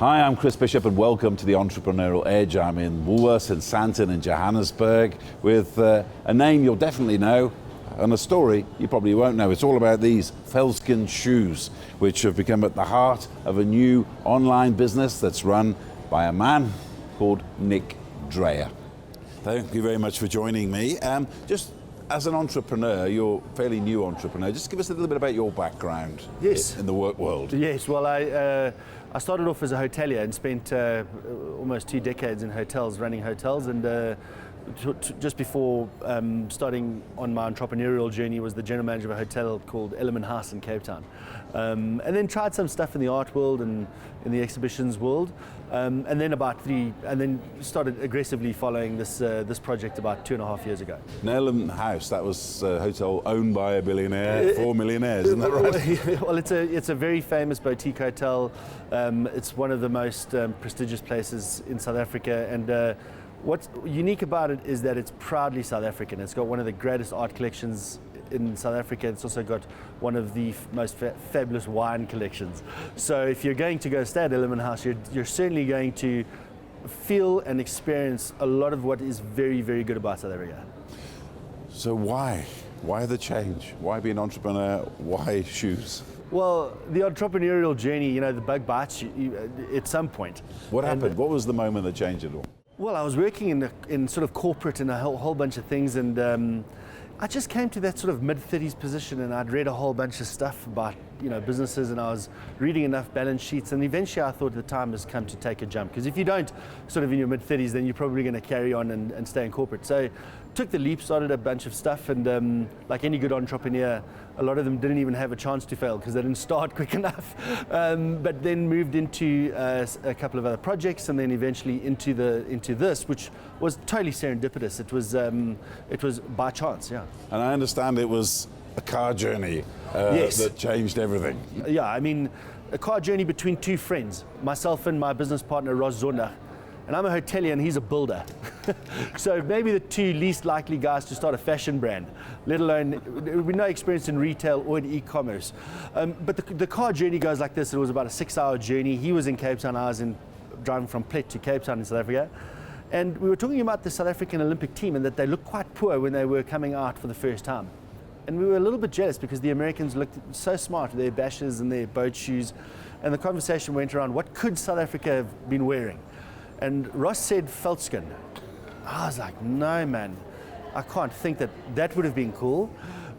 Hi, I'm Chris Bishop and welcome to the Entrepreneurial Edge. I'm in Woolworths in Sandton in Johannesburg with a name you'll definitely know and a story you probably won't know. It's all about these Veldskoen shoes, which have become at the heart of a new online business that's run by a man called Nick Dreyer. Thank you very much for joining me. Just as an entrepreneur, you're a fairly new entrepreneur. Just give us a little bit about your background in the work world. Yes, well, I started off as a hotelier and spent almost 2 decades in hotels, running hotels, and just before starting on my entrepreneurial journey was the general manager of a hotel called Element House in Cape Town. And then tried some stuff in the art world and in the exhibitions world. And then started aggressively following this project about 2.5 years ago. Element House, that was a hotel owned by a billionaire for millionaires, isn't that right? Well, it's a very famous boutique hotel. It's one of the most prestigious places in South Africa, and what's unique about it is that it's proudly South African. It's got one of the greatest art collections in South Africa. It's also got one of the most fabulous wine collections. So if you're going to go stay at Element House, you're certainly going to feel and experience a lot of what is very, very good about South Africa. So why? Why the change? Why be an entrepreneur? Why shoes? Well, the entrepreneurial journey, the bug bites you at some point. What happened? What was the moment that changed it all? Well, I was working in sort of corporate and a whole bunch of things, and I just came to that sort of mid-30s position, and I'd read a whole bunch of stuff about businesses, and I was reading enough balance sheets, and eventually I thought the time has come to take a jump, because if you don't sort of in your mid-30s, then you're probably going to carry on and stay in corporate. So took the leap, started a bunch of stuff, and like any good entrepreneur, a lot of them didn't even have a chance to fail because they didn't start quick enough, but then moved into a couple of other projects, and then eventually into this, which was totally serendipitous. It was by chance, yeah. And I understand it was a car journey that changed everything. Yeah, I mean, a car journey between 2 friends, myself and my business partner, Ross Zonda. And I'm a hotelier and he's a builder. So maybe the 2 least likely guys to start a fashion brand, let alone with no experience in retail or in e-commerce. But the car journey goes like this. It was about a 6-hour journey. He was in Cape Town, I was driving from Plet to Cape Town in South Africa. And we were talking about the South African Olympic team and that they looked quite poor when they were coming out for the first time. And we were a little bit jealous because the Americans looked so smart with their bashes and their boat shoes. And the conversation went around, what could South Africa have been wearing? And Ross said Veldskoen. I was like, no man, I can't think that would have been cool.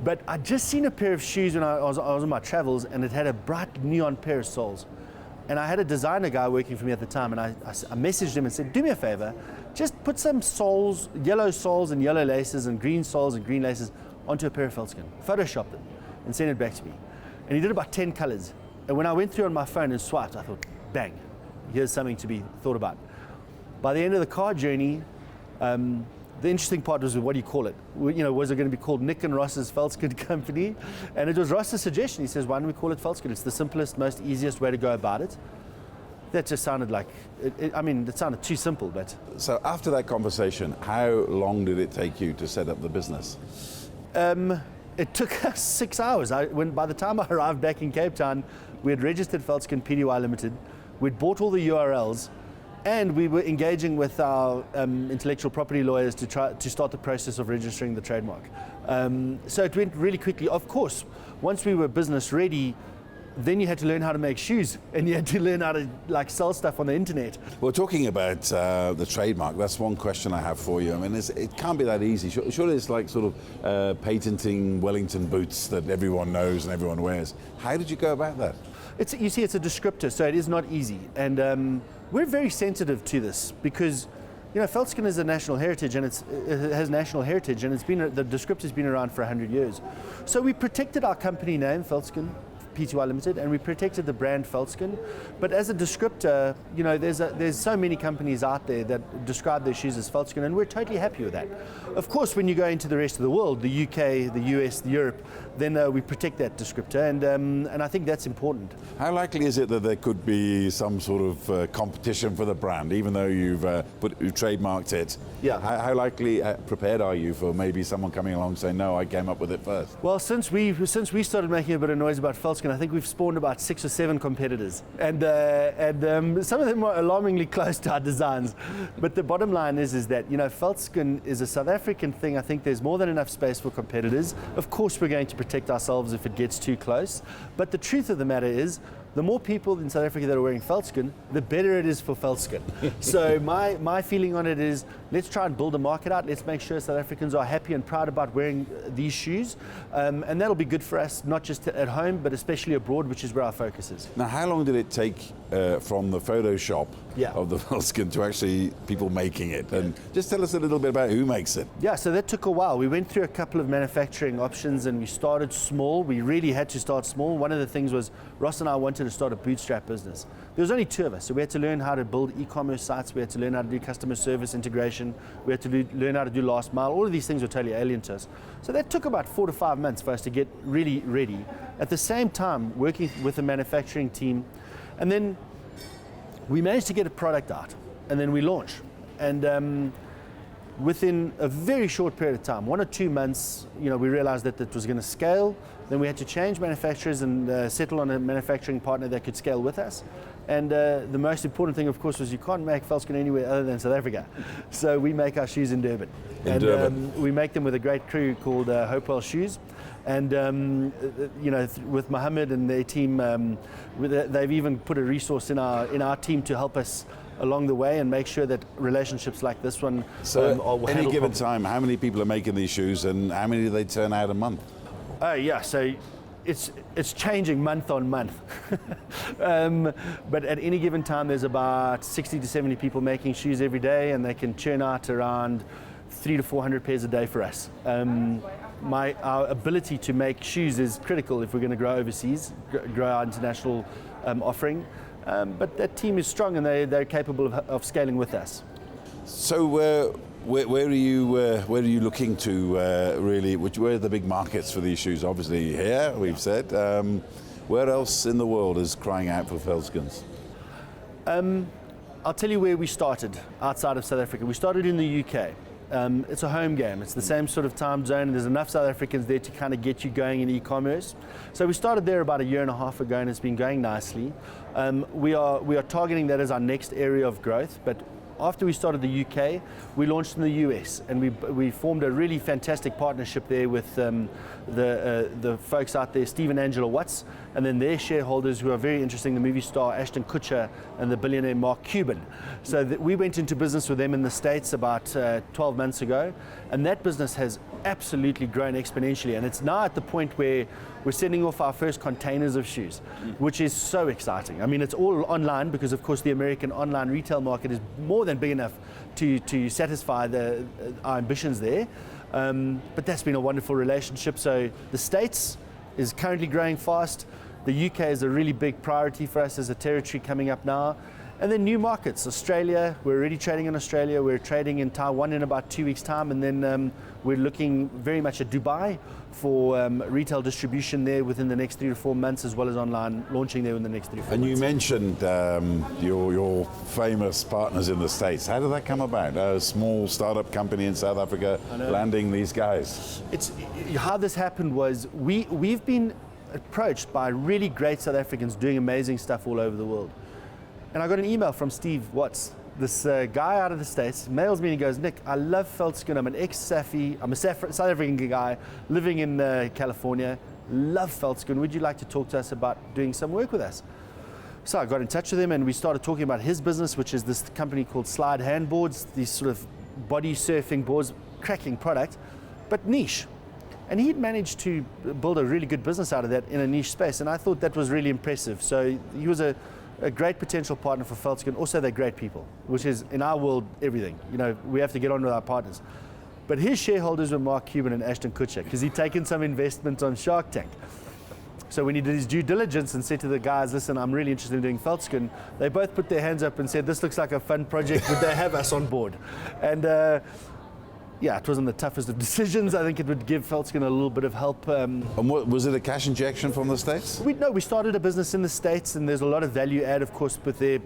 But I'd just seen a pair of shoes when I was on my travels, and it had a bright neon pair of soles. And I had a designer guy working for me at the time, and I messaged him and said, do me a favor, just put some soles, yellow soles and yellow laces and green soles and green laces onto a pair of Veldskoen, Photoshop them and send it back to me. And he did about 10 colors. And when I went through on my phone and swiped, I thought, bang, here's something to be thought about. By the end of the car journey, the interesting part was, what do you call it? Was it going to be called Nick and Ross's Veldskoen Company? And it was Ross's suggestion. He says, why don't we call it Veldskoen? It's the simplest, most easiest way to go about it. That just sounded like, it sounded too simple, but. So after that conversation, how long did it take you to set up the business? It took us 6 hours. By the time I arrived back in Cape Town, we had registered Veldskoen Pty Limited. We'd bought all the URLs, and we were engaging with our intellectual property lawyers to start the process of registering the trademark. So it went really quickly. Of course, once we were business ready, then you had to learn how to make shoes, and you had to learn how to sell stuff on the internet. Well, talking about the trademark, that's one question I have for you. I mean, it can't be that easy. Surely it's like sort of patenting Wellington boots that everyone knows and everyone wears. How did you go about that? You see, it's a descriptor, so it is not easy. And we're very sensitive to this because, Veldskoen is a national heritage, and it has national heritage, and the descriptor's been around for 100 years. So we protected our company name, Veldskoen Pty Limited, and we protected the brand Veldskoen. But as a descriptor, there's so many companies out there that describe their shoes as Veldskoen, and we're totally happy with that. Of course, when you go into the rest of the world, the UK, the US, Europe, then we protect that descriptor, and I think that's important. How likely is it that there could be some sort of competition for the brand, even though you've trademarked it? Yeah. How likely prepared are you for maybe someone coming along saying, no, I came up with it first? Well, since we started making a bit of noise about Veldskoen, Veldskoen, I think we've spawned about 6 or 7 competitors, and some of them are alarmingly close to our designs. But the bottom line is that, you know, Veldskoen is a South African thing. I think there's more than enough space for competitors. Of course, we're going to protect ourselves if it gets too close. But the truth of the matter is, the more people in South Africa that are wearing Veldskoen, the better it is for Veldskoen. So my feeling on it is, let's try and build a market out. Let's make sure South Africans are happy and proud about wearing these shoes. And that'll be good for us, not just at home, but especially abroad, which is where our focus is. Now, how long did it take from the Photoshop of the Veldskoen to actually people making it? And just tell us a little bit about who makes it. Yeah, so that took a while. We went through a couple of manufacturing options and we started small. We really had to start small. One of the things was Ross and I wanted to start a bootstrap business. There was only 2 of us, so we had to learn how to build e-commerce sites, we had to learn how to do customer service integration, we had to learn how to do last mile. All of these things were totally alien to us. So that took about 4 to 5 months for us to get really ready. At the same time, working with a manufacturing team, and then we managed to get a product out, and then we launched. And within a very short period of time, 1 or 2 months, you know, we realized that it was going to scale. Then we had to change manufacturers and settle on a manufacturing partner that could scale with us. And the most important thing, of course, was you can't make Veldskoen anywhere other than South Africa. So we make our shoes in Durban. We make them with a great crew called Hopewell Shoes. And you know, with Mohammed and their team, they've even put a resource in our team to help us along the way and make sure that relationships like this one are any given time, how many people are making these shoes and how many do they turn out a month? Oh yeah, so it's changing month on month. But at any given time there's about 60 to 70 people making shoes every day, and they can churn out around 300 to 400 pairs a day for us. Our ability to make shoes is critical if we're going to grow overseas, grow our international offering. But that team is strong and they're capable of scaling with us. So where are you looking to really? Where are the big markets for these shoes? Obviously here, we've said. Where else in the world is crying out for Veldskoens? I'll tell you where we started outside of South Africa. We started in the UK. It's a home game. It's the same sort of time zone, and there's enough South Africans there to kind of get you going in e-commerce. So we started there about 1.5 years ago, and it's been going nicely. We are targeting that as our next area of growth. But after we started the UK, we launched in the US, and we formed a really fantastic partnership there with the folks out there, Steve and Angela Watts, and then their shareholders who are very interesting, the movie star Ashton Kutcher and the billionaire Mark Cuban. So we went into business with them in the States about 12 months ago, and that business has absolutely grown exponentially, and it's now at the point where we're sending off our first containers of shoes, which is so exciting. I mean, it's all online because, of course, the American online retail market is more than big enough to satisfy our ambitions there. But that's been a wonderful relationship. So the States is currently growing fast. The UK is a really big priority for us as a territory coming up now. And then new markets, Australia, we're already trading in Australia, we're trading in Taiwan in about 2 weeks' time, and then we're looking very much at Dubai for retail distribution there within the next 3 to 4 months, as well as online launching there in the next 3 to 4 months. And you mentioned your famous partners in the States. How did that come about? A small startup company in South Africa landing these guys. How this happened was we've been approached by really great South Africans doing amazing stuff all over the world. And I got an email from Steve Watts, this guy out of the States, mails me and he goes, Nick, I love Veldskoen. I'm a South African guy living in California, love Veldskoen. Would you like to talk to us about doing some work with us? So I got in touch with him and we started talking about his business, which is this company called Slide Handboards, these sort of body surfing boards, cracking product, but niche. And he'd managed to build a really good business out of that in a niche space, and I thought that was really impressive. So he was a great potential partner for Veldskoen. Also, they're great people, which is, in our world, everything. You know, we have to get on with our partners. But his shareholders were Mark Cuban and Ashton Kutcher, because he'd taken some investment on Shark Tank. So when he did his due diligence and said to the guys, listen, I'm really interested in doing Veldskoen, they both put their hands up and said, this looks like a fun project, would they have us on board? And yeah, it wasn't the toughest of decisions. I think it would give Veldskoen a little bit of help. And what, was it a cash injection from the States? We started a business in the States, and there's a lot of value add, of course, with their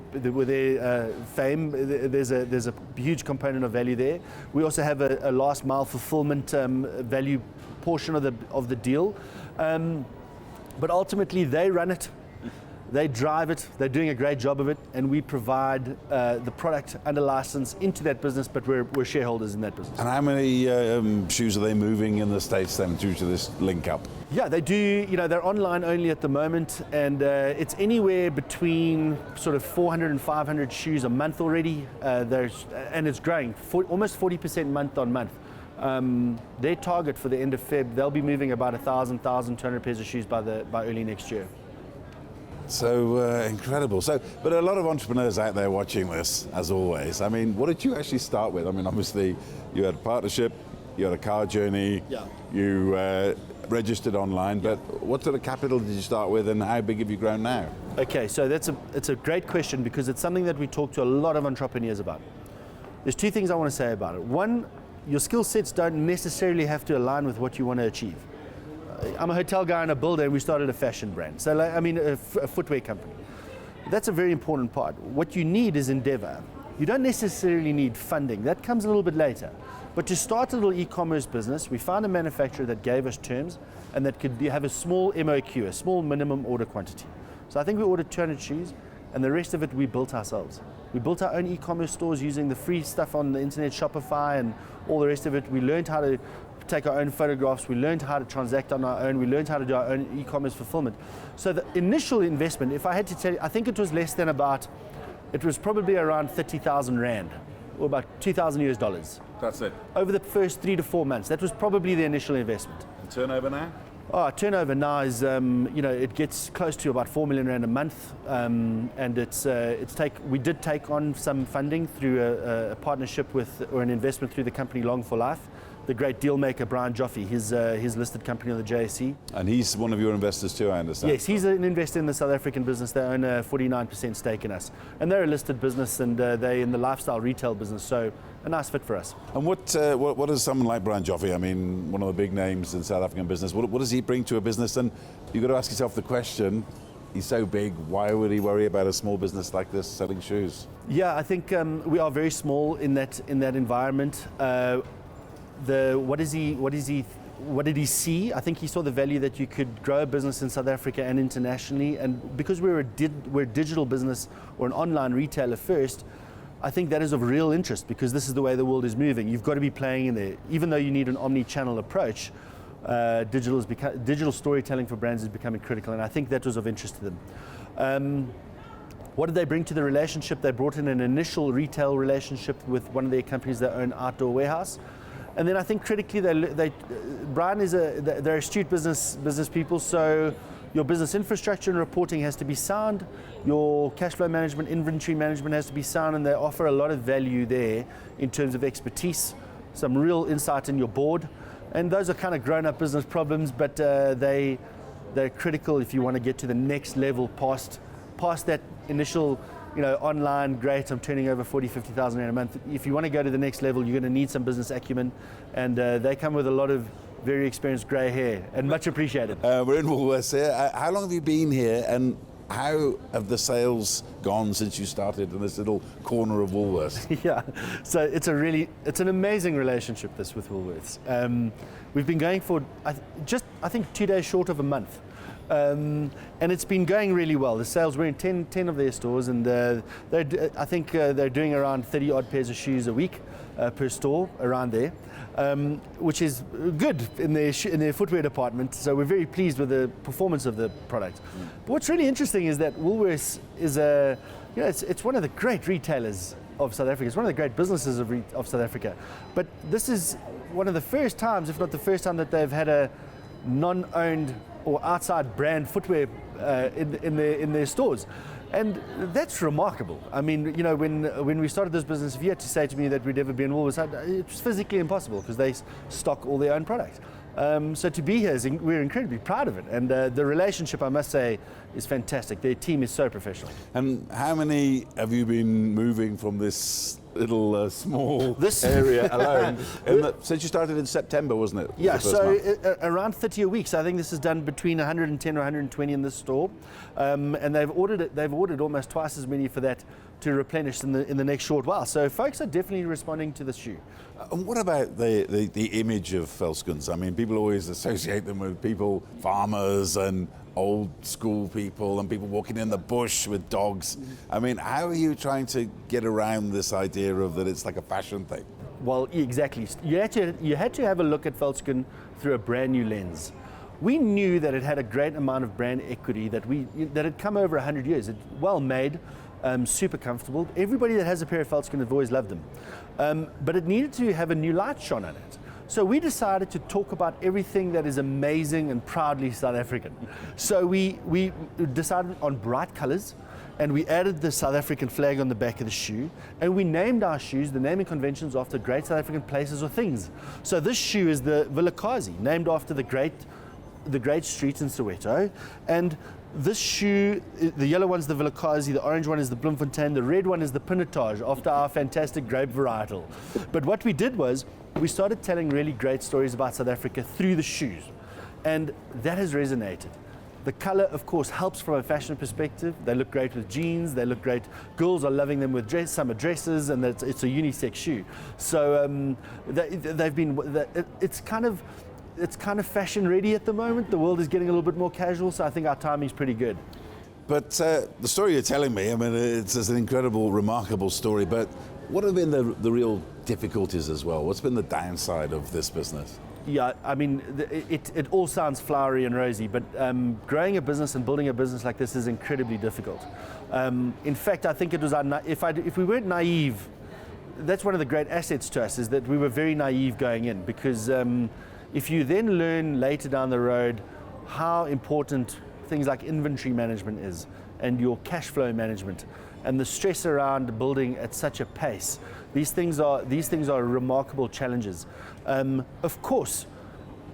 fame. There's a huge component of value there. We also have a last mile fulfillment value portion of the deal. But ultimately, they run it, they drive it, they're doing a great job of it, and we provide the product under license into that business, but we're shareholders in that business. And how many shoes are they moving in the States then due to this link up? Yeah, they do, they're online only at the moment, and it's anywhere between sort of 400 and 500 shoes a month already, and it's growing, almost 40% month on month. Their target for the end of Feb, they'll be moving about 1,200 pairs of shoes by early next year. So incredible. But a lot of entrepreneurs out there watching this, as always. I mean, what did you actually start with? I mean, obviously, you had a partnership, you had a car journey, you registered online, but what sort of capital did you start with, and how big have you grown now? Okay, so it's a great question, because it's something that we talk to a lot of entrepreneurs about. There's two things I want to say about it. One, your skill sets don't necessarily have to align with what you want to achieve. I'm a hotel guy and a builder, and we started a fashion brand. So, a footwear company. That's a very important part. What you need is endeavor. You don't necessarily need funding. That comes a little bit later. But to start a little e-commerce business, we found a manufacturer that gave us terms and that could have a small MOQ, a small minimum order quantity. So I think we ordered 200 shoes, and the rest of it we built ourselves. We built our own e-commerce stores using the free stuff on the internet, Shopify, and all the rest of it. We learned how to take our own photographs, we learned how to transact on our own, we learned how to do our own e-commerce fulfillment. So the initial investment, if I had to tell you, I think it was less than it was probably around 30,000 Rand, or about $2,000. That's it. Over the first 3 to 4 months, that was probably the initial investment. And turnover now? Oh, turnover now is, it gets close to about 4 million Rand a month, and we did take on some funding through a partnership or an investment through the company Long for Life. The great deal maker Brian Joffe, his listed company on the JSE. And he's one of your investors too, I understand. Yes, he's an investor in the South African business. They own a 49% stake in us. And they're a listed business, and they're in the lifestyle retail business, so a nice fit for us. And what does someone like Brian Joffe, I mean, one of the big names in South African business, what does he bring to a business? And you've got to ask yourself the question, he's so big, why would he worry about a small business like this selling shoes? Yeah, I think we are very small in that environment. What did he see? I think he saw the value that you could grow a business in South Africa and internationally, and because we're a digital business or an online retailer first, I think that is of real interest, because this is the way the world is moving. You've got to be playing in there. Even though you need an omni-channel approach, digital storytelling for brands is becoming critical, and I think that was of interest to them. What did they bring to the relationship? They brought in an initial retail relationship with one of their companies that own Outdoor Warehouse. And then I think critically, Brian they're astute business people, so your business infrastructure and reporting has to be sound, your cash flow management, inventory management has to be sound, and they offer a lot of value there in terms of expertise, some real insight in your board, and those are kind of grown-up business problems, but they're critical if you want to get to the next level past that initial online, great, I'm turning over 40, 50,000 Rand a month. If you want to go to the next level, you're going to need some business acumen, and they come with a lot of very experienced grey hair, and much appreciated. We're in Woolworths here. How long have you been here, and how have the sales gone since you started in this little corner of Woolworths? Yeah, so it's an amazing relationship, this, with Woolworths. We've been going for, I think 2 days short of a month. And it's been going really well. The sales, we're in 10 of their stores, and I think they're doing around 30 odd pairs of shoes a week per store around there, which is good in their footwear department. So we're very pleased with the performance of the product. But what's really interesting is that Woolworths is it's one of the great retailers of South Africa. It's one of the great businesses of South Africa. But this is one of the first times, if not the first time, that they've had a non-owned or outside brand footwear in their stores, and that's remarkable. I mean, when we started this business, if you had to say to me that we'd ever be in Woolworths, it was physically impossible, because they stock all their own product. So to be here, we're incredibly proud of it, and the relationship, I must say, is fantastic. Their team is so professional. And how many have you been moving from this little small area alone? Since you started in September, wasn't it? Yeah, so around 30 a week. So I think this is done between 110 or 120 in this store, and they've ordered almost twice as many for that to replenish in the next short while. So folks are definitely responding to the shoe. And what about the image of Veldskoens? I mean, people always associate them with farmers and old school people and people walking in the bush with dogs. I mean, how are you trying to get around this idea of that it's like a fashion thing? Well, exactly. You had to have a look at Veldskoen through a brand new lens. We knew that it had a great amount of brand equity, that had come over 100 years. It's well made, super comfortable. Everybody that has a pair of Veldskoen have always loved them. But it needed to have a new light shone on it. So we decided to talk about everything that is amazing and proudly South African. So we decided on bright colors, and we added the South African flag on the back of the shoe, and we named our shoes, the naming conventions, after great South African places or things. So this shoe is the Veldskoen, named after the great street in Soweto, and this shoe, the yellow one's the Veldskoen, the orange one is the Bloemfontein, the red one is the Pinotage, after our fantastic grape varietal. But what we did was, we started telling really great stories about South Africa through the shoes, and that has resonated. The color, of course, helps from a fashion perspective. They look great with jeans, they look great. Girls are loving them with summer dresses, and it's a unisex shoe. So it's kind of fashion ready at the moment. The world is getting a little bit more casual, so I think our timing's pretty good. But the story you're telling me, I mean, it's an incredible, remarkable story, but what have been the real difficulties as well? What's been the downside of this business? Yeah, I mean, it all sounds flowery and rosy, but growing a business and building a business like this is incredibly difficult. In fact, I think it was if we weren't naive, that's one of the great assets to us, is that we were very naive going in, because if you then learn later down the road how important things like inventory management is, and your cash flow management, and the stress around building at such a pace, these things are remarkable challenges. Of course,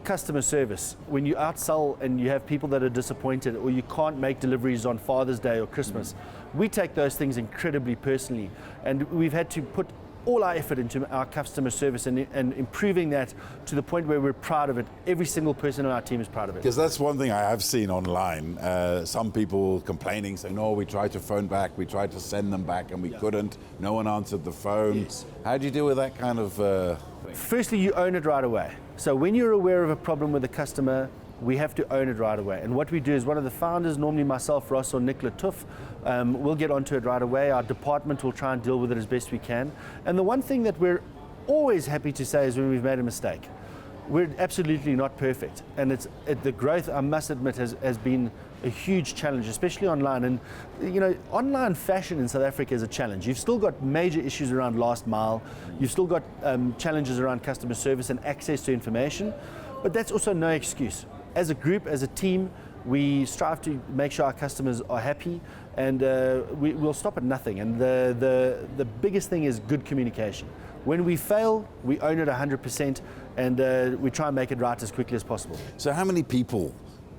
customer service, when you outsell and you have people that are disappointed, or you can't make deliveries on Father's Day or Christmas, we take those things incredibly personally, and we've had to put all our effort into our customer service and improving that to the point where we're proud of it. Every single person on our team is proud of it. Because that's one thing I have seen online. Some people complaining, saying, "No, we tried to phone back, we tried to send them back, and we couldn't. No one answered the phone." Yes. How do you deal with that kind of thing? Firstly, you own it right away. So when you're aware of a problem with a customer, we have to own it right away. And what we do is, one of the founders, normally myself, Ross, or Nick Latuf, we'll get onto it right away. Our department will try and deal with it as best we can. And the one thing that we're always happy to say is when we've made a mistake. We're absolutely not perfect. And the growth, I must admit, has been a huge challenge, especially online. And you know, online fashion in South Africa is a challenge. You've still got major issues around last mile. You've still got challenges around customer service and access to information. But that's also no excuse. As a group, as a team, we strive to make sure our customers are happy, and we'll stop at nothing. And the biggest thing is good communication. When we fail, we own it 100%, and we try and make it right as quickly as possible. So how many people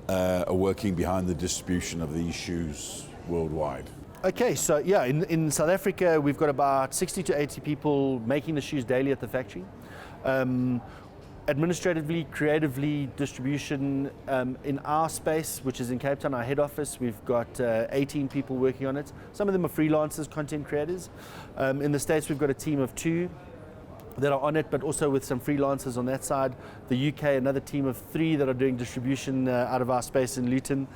are working behind the distribution of these shoes worldwide? Okay, so yeah, in South Africa, we've got about 60 to 80 people making the shoes daily at the factory. Administratively, creatively, distribution, in our space, which is in Cape Town, our head office, we've got 18 people working on it. Some of them are freelancers, content creators. In the States, we've got a team of 2 that are on it, but also with some freelancers on that side. The UK, another team of 3 that are doing distribution out of our space in Luton.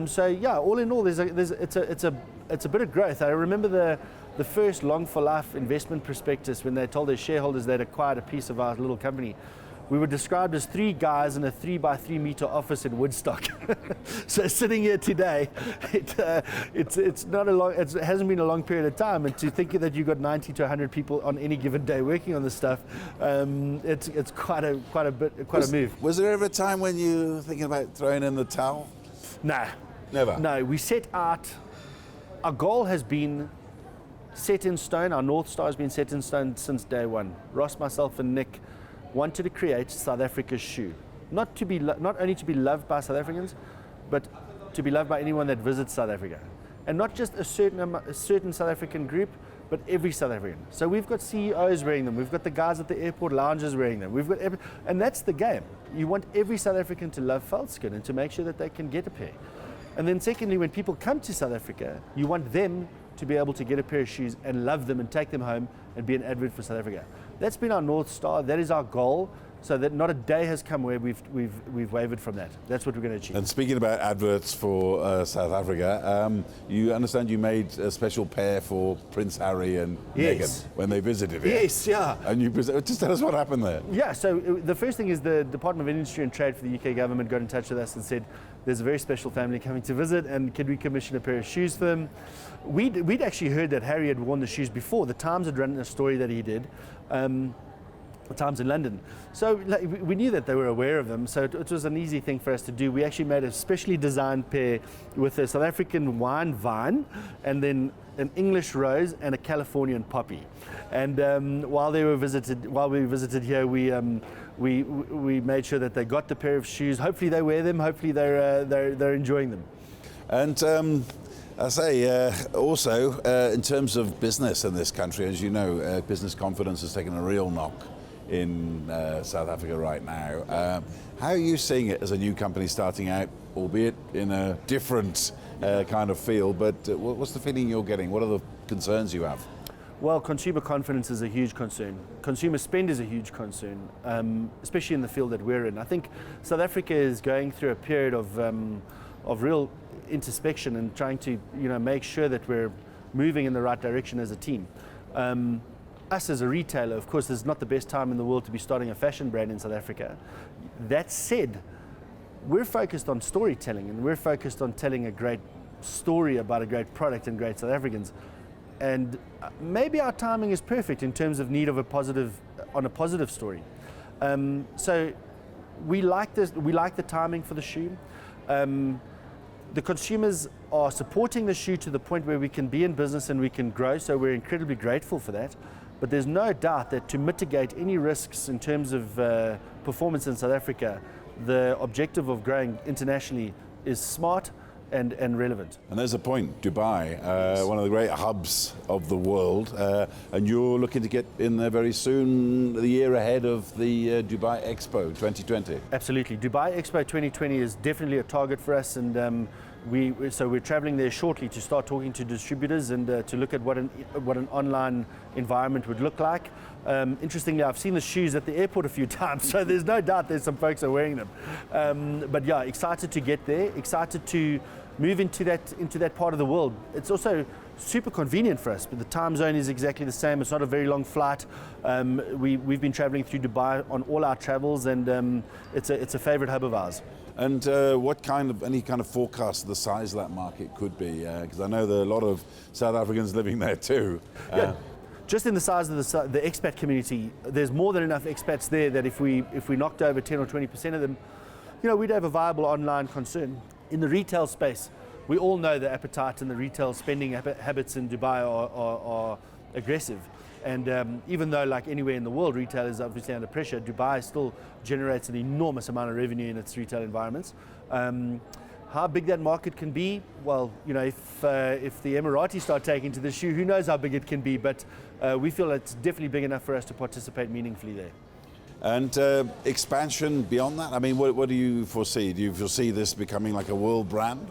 So yeah, all in all, it's a bit of growth. I remember the first Long for Life investment prospectus, when they told their shareholders they'd acquired a piece of our little company. We were described as 3 guys in a 3 by 3 meter office in Woodstock. So sitting here today, it's not it hasn't been a long period of time, and to think that you've got 90 to 100 people on any given day working on this stuff, it's quite a move. Was there ever a time when you were thinking about throwing in the towel? Nah. Never? No, we set out, our goal has been set in stone, our North Star has been set in stone since day one. Ross, myself and Nick wanted to create South Africa's shoe. Not only to be loved by South Africans, but to be loved by anyone that visits South Africa. And not just a certain South African group, but every South African. So we've got CEOs wearing them, we've got the guys at the airport lounges wearing them, and that's the game. You want every South African to love Veldskoen and to make sure that they can get a pair. And then secondly, when people come to South Africa, you want them to be able to get a pair of shoes and love them and take them home and be an advocate for South Africa. That's been our North Star, that is our goal, So that not a day has come where we've wavered from that. That's what we're going to achieve. And speaking about adverts for South Africa, you understand you made a special pair for Prince Harry and Meghan when they visited here. Yes, yeah. And just tell us what happened there. Yeah, so the first thing is the Department of Industry and Trade for the UK government got in touch with us and said, there's a very special family coming to visit, and could we commission a pair of shoes for them? We'd actually heard that Harry had worn the shoes before. The Times had run a story that he did. The Times in London. So we knew that they were aware of them, so it was an easy thing for us to do. We actually made a specially designed pair with a South African wine vine and then an English rose and a Californian poppy. And while we visited here, we made sure that they got the pair of shoes. Hopefully they wear them. Hopefully they're enjoying them. And I say also in terms of business in this country, as you know, business confidence has taken a real knock in South Africa right now. How are you seeing it as a new company starting out, albeit in a different kind of field, but what's the feeling you're getting? What are the concerns you have? Well, consumer confidence is a huge concern. Consumer spend is a huge concern, especially in the field that we're in. I think South Africa is going through a period of real introspection and trying to make sure that we're moving in the right direction as a team. Us as a retailer, of course, this is not the best time in the world to be starting a fashion brand in South Africa. That said, we're focused on storytelling, and we're focused on telling a great story about a great product and great South Africans. And maybe our timing is perfect in terms of need of a positive story. So we like this. We like the timing for the shoe. The consumers are supporting the shoe to the point where we can be in business and we can grow, so we're incredibly grateful for that. But there's no doubt that to mitigate any risks in terms of performance in South Africa, the objective of growing internationally is smart and relevant. And there's a point, Dubai, one of the great hubs of the world, and you're looking to get in there very soon, the year ahead of the Dubai Expo 2020. Absolutely. Dubai Expo 2020 is definitely a target for us, and so we're traveling there shortly to start talking to distributors and to look at what an online environment would look like. Interestingly, I've seen the shoes at the airport a few times, so there's no doubt there's some folks are wearing them. But yeah, excited to get there, excited to move into that part of the world. It's also super convenient for us, but the time zone is exactly the same. It's not a very long flight. We've been traveling through Dubai on all our travels, and it's a favorite hub of ours. And any kind of forecast of the size of that market could be? Because I know there are a lot of South Africans living there too. Yeah. Just in the size of the expat community, there's more than enough expats there that if we knocked over 10 or 20% of them, we'd have a viable online concern. In the retail space, we all know the appetite and the retail spending habits in Dubai are aggressive. And even though, like anywhere in the world, retail is obviously under pressure, Dubai still generates an enormous amount of revenue in its retail environments. How big that market can be, well, if the Emiratis start taking to the shoe, who knows how big it can be, but we feel it's definitely big enough for us to participate meaningfully there. And expansion beyond that? I mean, what do you foresee? Do you foresee this becoming like a world brand?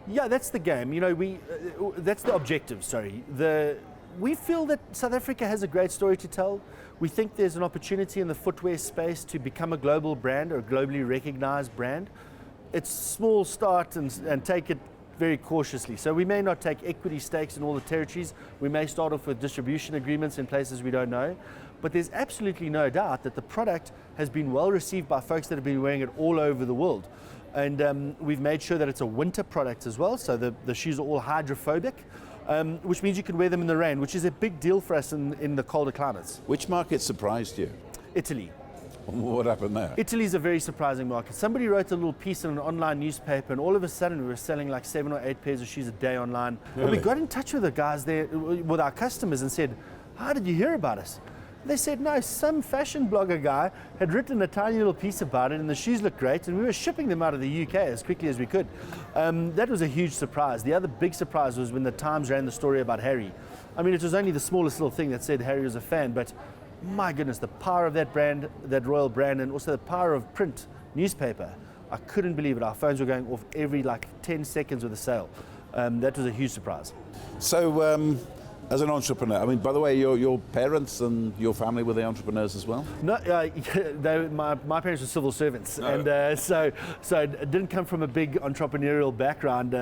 Yeah, that's the game. That's the objective, sorry. We feel that South Africa has a great story to tell. We think there's an opportunity in the footwear space to become a global brand or a globally recognized brand. It's small start and take it very cautiously. So we may not take equity stakes in all the territories. We may start off with distribution agreements in places we don't know. But there's absolutely no doubt that the product has been well received by folks that have been wearing it all over the world. And we've made sure that it's a winter product as well. So the shoes are all hydrophobic, which means you can wear them in the rain, which is a big deal for us in the colder climates. Which market surprised you? Italy. What happened there? Italy is a very surprising market. Somebody wrote a little piece in an online newspaper, and all of a sudden we were selling like 7 or 8 pairs of shoes a day online. Really? And we got in touch with the guys there, with our customers, and said, how did you hear about us? They said, no, some fashion blogger guy had written a tiny little piece about it, and the shoes looked great, and we were shipping them out of the UK as quickly as we could. That was a huge surprise. The other big surprise was when the Times ran the story about Harry. I mean, it was only the smallest little thing that said Harry was a fan, but my goodness, the power of that brand, that royal brand, and also the power of print newspaper. I couldn't believe it. Our phones were going off every 10 seconds with a sale. That was a huge surprise. So As an entrepreneur, I mean, by the way, your parents and your family, were they entrepreneurs as well? No, my parents were civil servants, and so it didn't come from a big entrepreneurial background.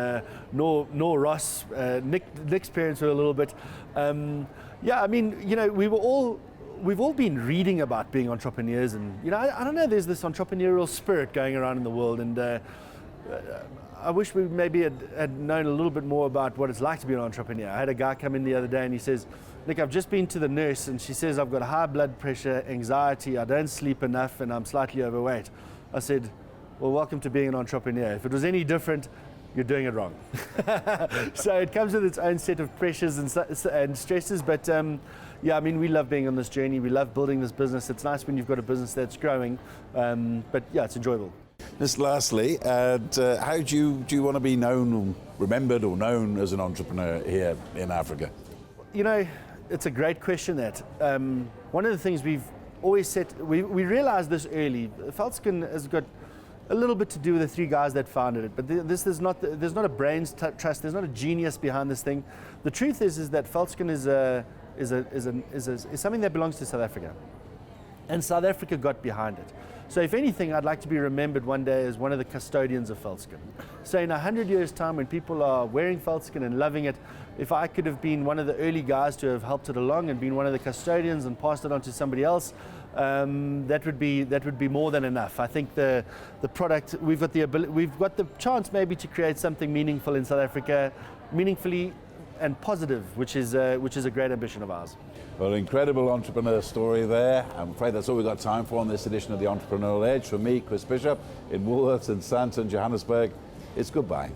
Nor Ross. Nick's parents were a little bit. Yeah, I mean, you know, we've all been reading about being entrepreneurs, and you know, I don't know. There's this entrepreneurial spirit going around in the world, and I wish we maybe had known a little bit more about what it's like to be an entrepreneur. I had a guy come in the other day and he says, Nick, I've just been to the nurse and she says I've got high blood pressure, anxiety, I don't sleep enough, and I'm slightly overweight. I said, well, welcome to being an entrepreneur. If it was any different, you're doing it wrong. So it comes with its own set of pressures and stresses, but yeah, I mean, we love being on this journey. We love building this business. It's nice when you've got a business that's growing, but yeah, it's enjoyable. Just lastly, how do you want to be known, or remembered or known as an entrepreneur here in Africa? You know, it's a great question that. One of the things we've always said, we realized this early, Veldskoen has got a little bit to do with the three guys that founded it, but there's not a brains trust, there's not a genius behind this thing. The truth is that Veldskoen is something that belongs to South Africa, and South Africa got behind it. So if anything, I'd like to be remembered one day as one of the custodians of Veldskoen. So in 100 years' time, when people are wearing Veldskoen and loving it, if I could have been one of the early guys to have helped it along and been one of the custodians and passed it on to somebody else, that would be more than enough. I think the product, we've got the chance maybe to create something meaningful in South Africa, meaningfully and positive, which is a great ambition of ours. Well, incredible entrepreneur story there. I'm afraid that's all we've got time for on this edition of the Entrepreneurial Edge. For me, Chris Bishop, in Woolworths in Sandton, Johannesburg, it's goodbye.